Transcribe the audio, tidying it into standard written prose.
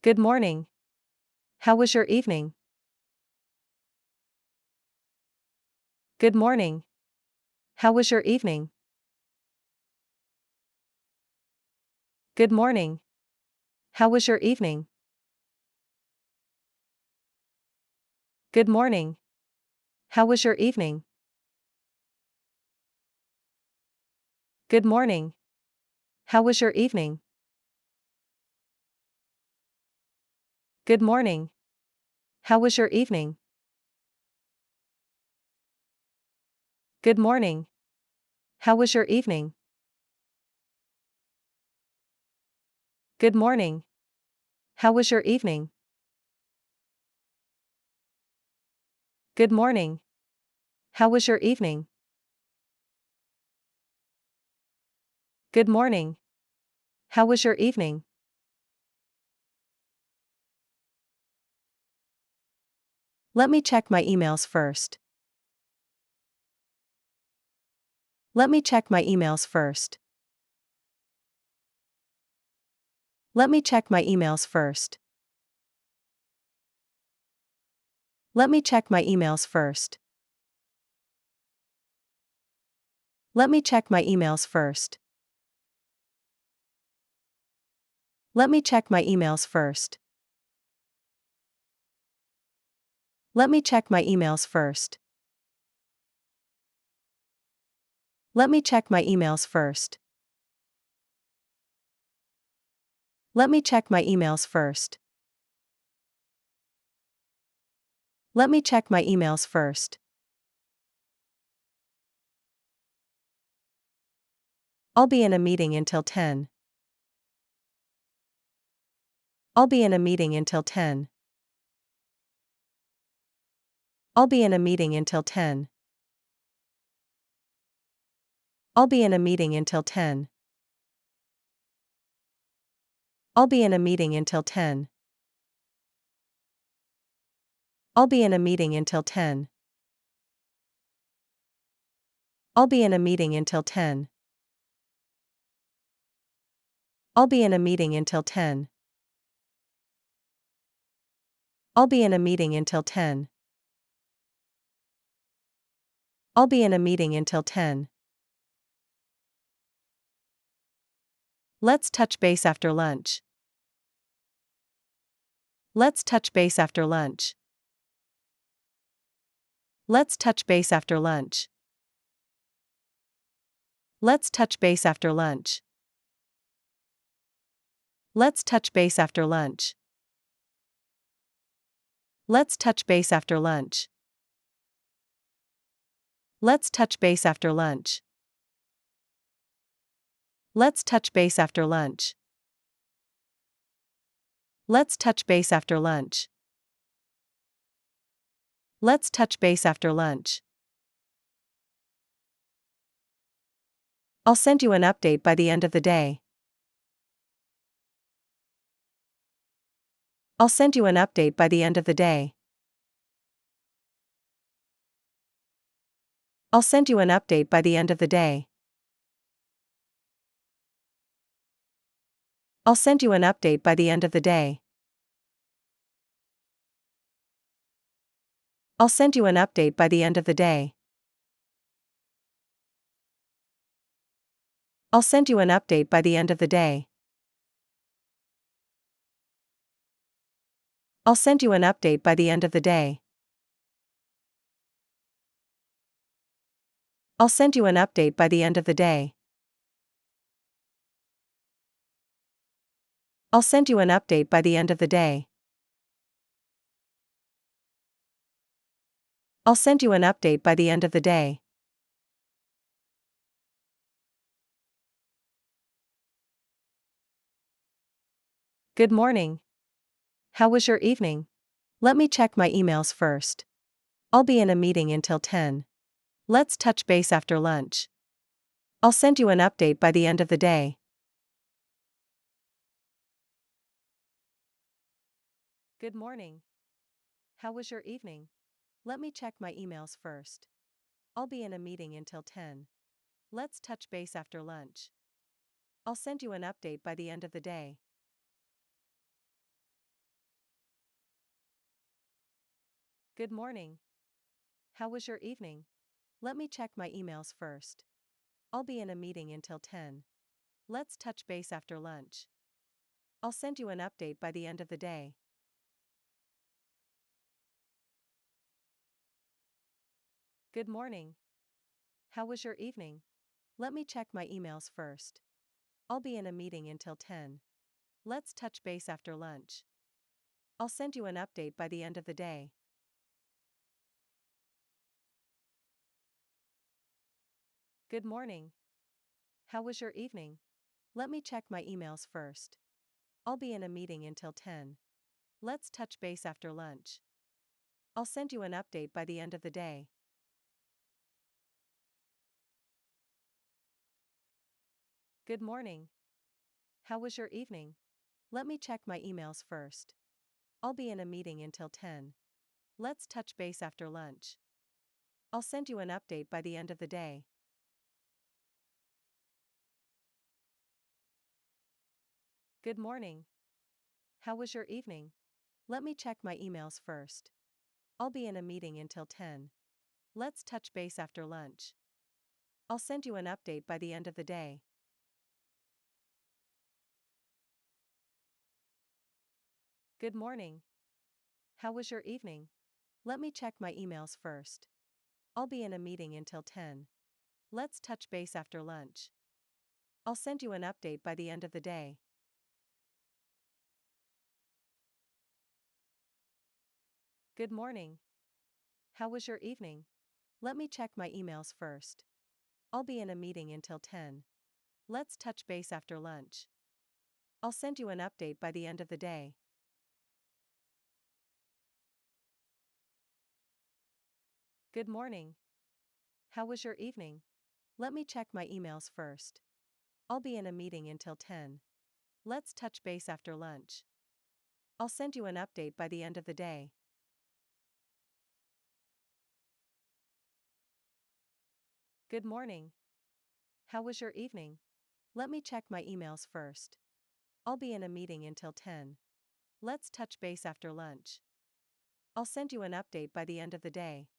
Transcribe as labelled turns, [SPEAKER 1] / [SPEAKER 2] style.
[SPEAKER 1] Good morning. How was your evening? Good morning. How was your evening? Good morning. How was your evening? Good morning. How was your evening? Good morning. How was your evening? Good morning. How was your evening? Good morning. How was your evening? Good morning. How was your evening? Good morning. How was your evening? Good morning. How was your evening? Let me check my emails first. Let me check my emails first. Let me check my emails first. Let me check my emails first. Let me check my emails first. Let me check my emails first. Let me check my emails first. Let me check my emails first. Let me check my emails first. Let me check my emails first. I'll be in a meeting until 10. I'll be in a meeting until 10. I'll be in a meeting until 10. I'll be in a meeting until 10. I'll be in a meeting until 10. I'll be in a meeting until 10. I'll be in a meeting until 10. I'll be in a meeting until 10. I'll be in a meeting until 10. I'll be in a meeting until 10. Let's touch base after lunch. Let's touch base after lunch. Let's touch base after lunch. Let's touch base after lunch. Let's touch base after lunch. Let's touch base after lunch. Let's touch base after lunch. Let's touch base after lunch. Let's touch base after lunch. Let's touch base after lunch. I'll send you an update by the end of the day. I'll send you an update by the end of the day. I'll send you an update by the end of the day. I'll send you an update by the end of the day. I'll send you an update by the end of the day. I'll send you an update by the end of the day. I'll send you an update by the end of the day. I'll send you an update by the end of the day. I'll send you an update by the end of the day. I'll send you an update by the end of the day. Good morning. How was your evening? Let me check my emails first. I'll be in a meeting until 10. Let's touch base after lunch. I'll send you an update by the end of the day. Good morning. How was your evening? Let me check my emails first. I'll be in a meeting until 10. Let's touch base after lunch. I'll send you an update by the end of the day. Good morning. How was your evening? Let me check my emails first. I'll be in a meeting until 10. Let's touch base after lunch. I'll send you an update by the end of the day. Good morning. How was your evening? Let me check my emails first. I'll be in a meeting until 10. Let's touch base after lunch. I'll send you an update by the end of the day. Good morning. How was your evening? Let me check my emails first. I'll be in a meeting until 10. Let's touch base after lunch. I'll send you an update by the end of the day. Good morning. How was your evening? Let me check my emails first. I'll be in a meeting until 10. Let's touch base after lunch. I'll send you an update by the end of the day. Good morning. How was your evening? Let me check my emails first. I'll be in a meeting until 10. Let's touch base after lunch. I'll send you an update by the end of the day. Good morning. How was your evening? Let me check my emails first. I'll be in a meeting until 10. Let's touch base after lunch. I'll send you an update by the end of the day. Good morning. How was your evening? Let me check my emails first. I'll be in a meeting until 10. Let's touch base after lunch. I'll send you an update by the end of the day. Good morning. How was your evening? Let me check my emails first. I'll be in a meeting until 10. Let's touch base after lunch. I'll send you an update by the end of the day. Good morning. How was your evening? Let me check my emails first. I'll be in a meeting until 10. Let's touch base after lunch. I'll send you an update by the end of the day.